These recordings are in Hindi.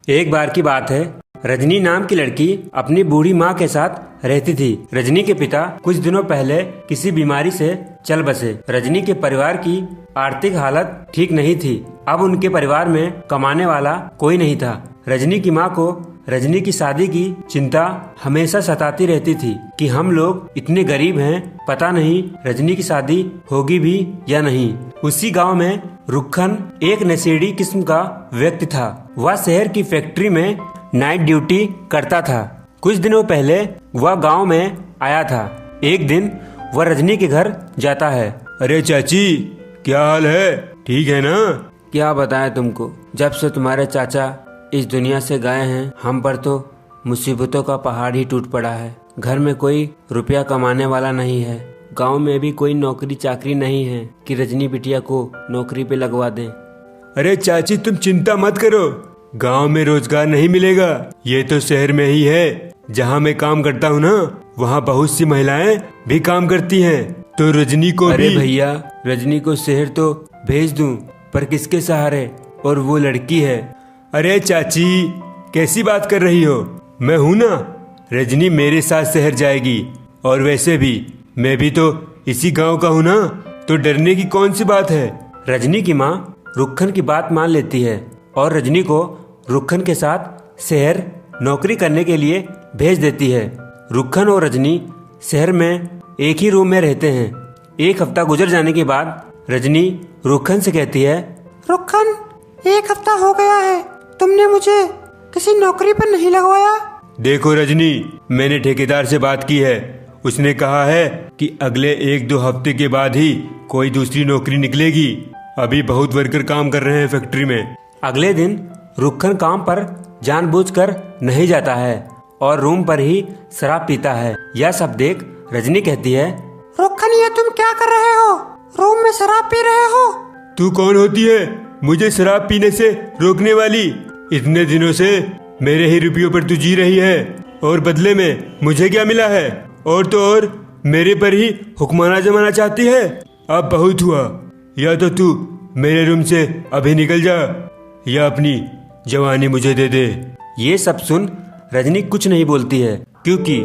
एक बार की बात है, रजनी नाम की लड़की अपनी बूढ़ी माँ के साथ रहती थी। रजनी के पिता कुछ दिनों पहले किसी बीमारी से चल बसे। रजनी के परिवार की आर्थिक हालत ठीक नहीं थी। अब उनके परिवार में कमाने वाला कोई नहीं था। रजनी की माँ को रजनी की शादी की चिंता हमेशा सताती रहती थी कि हम लोग इतने गरीब हैं, पता नहीं रजनी की शादी होगी भी या नहीं। उसी गांव में रुक्खन एक नशेड़ी किस्म का व्यक्ति था। वह शहर की फैक्ट्री में नाइट ड्यूटी करता था। कुछ दिनों पहले वह गांव में आया था। एक दिन वह रजनी के घर जाता है। अरे चाची, क्या हाल है? ठीक है ना? क्या बताएं तुमको, जब से तुम्हारे चाचा इस दुनिया से गए हैं, हम पर तो मुसीबतों का पहाड़ ही टूट पड़ा है। घर में कोई रुपया कमाने वाला नहीं है। गांव में भी कोई नौकरी चाकरी नहीं है कि रजनी बिटिया को नौकरी पे लगवा दें। अरे चाची, तुम चिंता मत करो, गांव में रोजगार नहीं मिलेगा। ये तो शहर में ही है। जहाँ मैं काम करता हूँ ना, वहाँ बहुत सी महिलाएं भी काम करती हैं। तो रजनी को अरे भी। भैया, रजनी को शहर तो भेज दूं, पर किसके सहारे? और वो लड़की है। अरे चाची, कैसी बात कर रही हो? मैं हूँ ना, रजनी मेरे साथ शहर जाएगी। और वैसे भी मैं भी तो इसी गांव का हूँ ना, तो डरने की कौन सी बात है। रजनी की माँ रुक्खन की बात मान लेती है और रजनी को रुक्खन के साथ शहर नौकरी करने के लिए भेज देती है। रुक्खन और रजनी शहर में एक ही रूम में रहते हैं। एक हफ्ता गुजर जाने के बाद रजनी रुक्खन से कहती है, रुक्खन, 1 हफ्ता हो गया है, तुमने मुझे किसी नौकरी पर नहीं लगवाया। देखो रजनी, मैंने ठेकेदार से बात की है। उसने कहा है कि अगले 1-2 हफ्ते के बाद ही कोई दूसरी नौकरी निकलेगी। अभी बहुत वर्कर काम कर रहे हैं फैक्ट्री में। अगले दिन रुक्खन काम पर जानबूझकर नहीं जाता है और रूम पर ही शराब पीता है। यह सब देख रजनी कहती है, रुक्खन, ये तुम क्या कर रहे हो? रूम में शराब पी रहे हो? तू कौन होती है मुझे शराब पीने से रोकने वाली? इतने दिनों से मेरे ही रुपयों पर तू जी रही है, और बदले में मुझे क्या मिला है? और तो और मेरे पर ही हुक्माना जमाना चाहती है। अब बहुत हुआ, या तो तू मेरे रूम से अभी निकल जा, या अपनी जवानी मुझे दे दे। ये सब सुन रजनी कुछ नहीं बोलती है, क्योंकि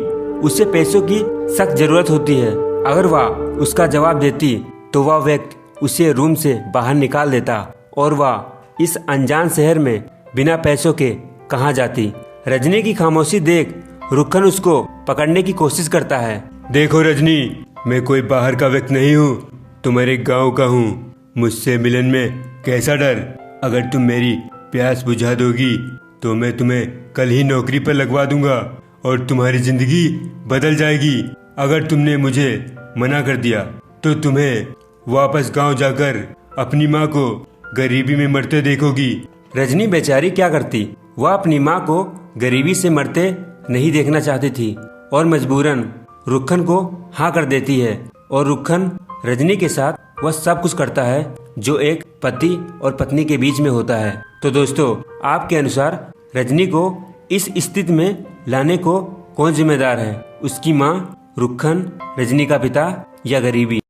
उसे पैसों की सख्त जरूरत होती है। अगर वह उसका जवाब देती तो वह व्यक्ति उसे रूम से बाहर निकाल देता और वह इस अनजान शहर में बिना पैसों के कहाँ जाती। रजनी की खामोशी देख रुक्खन उसको पकड़ने की कोशिश करता है। देखो रजनी, मैं कोई बाहर का व्यक्ति नहीं हूँ, तुम्हारे गांव का हूँ। मुझसे मिलन में कैसा डर? अगर तुम मेरी प्यास बुझा दोगी तो मैं तुम्हें कल ही नौकरी पर लगवा दूंगा और तुम्हारी जिंदगी बदल जाएगी। अगर तुमने मुझे मना कर दिया तो तुम्हें वापस गांव जाकर अपनी माँ को गरीबी में मरते देखोगी। रजनी बेचारी क्या करती? वह अपनी माँ को गरीबी से मरते नहीं देखना चाहती थी और मजबूरन रुक्खन को हाँ कर देती है। और रुक्खन रजनी के साथ वह सब कुछ करता है जो एक पति और पत्नी के बीच में होता है। तो दोस्तों, आपके अनुसार रजनी को इस स्थिति में लाने को कौन जिम्मेदार है? उसकी माँ, रुक्खन, रजनी का पिता, या गरीबी?